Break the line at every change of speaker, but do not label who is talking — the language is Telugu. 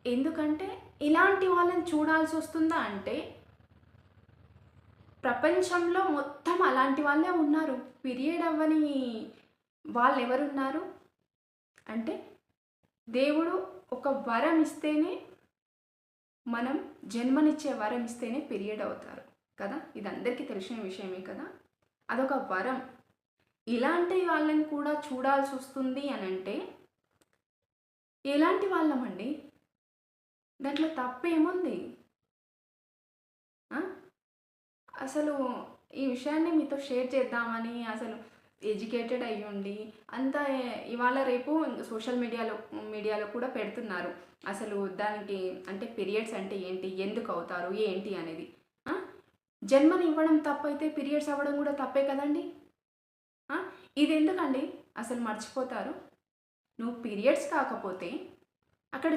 ఎందుకంటే ఇలాంటి వాళ్ళని చూడాల్సి వస్తుందా అంటే ప్రపంచంలో మొత్తం అలాంటి వాళ్ళే ఉన్నారు. పీరియడ్ అవ్వని వాళ్ళు ఎవరున్నారు అంటే దేవుడు ఒక వరం ఇస్తేనే, మనం జన్మనిచ్చే వరం ఇస్తేనే పీరియడ్ అవుతారు కదా. ఇది అందరికీ తెలిసిన విషయమే కదా. అదొక వరం. ఇలాంటి వాళ్ళని కూడా చూడాల్సి వస్తుంది అని అంటే ఎలాంటి వాళ్ళమండి? దాంట్లో తప్పేముంది? ఆ? అసలు ఈ విషయాన్ని మీతో షేర్ చేద్దామని, అసలు ఎడ్యుకేటెడ్ అయ్యుండి అంతా ఇవాళ రేపు సోషల్ మీడియాలో కూడా పెడుతున్నారు. అసలు దానికి అంటే పీరియడ్స్ అంటే ఏంటి, ఎందుకు అవుతారు, ఏంటి అనేది. ఆ? జన్మని ఇవ్వడం తప్పైతే పీరియడ్స్ అవ్వడం కూడా తప్పే కదండి. ఆ? ఇది ఎందుకండి అసలు మర్చిపోతారు? నువ్వు పీరియడ్స్ కాకపోతే అక్కడ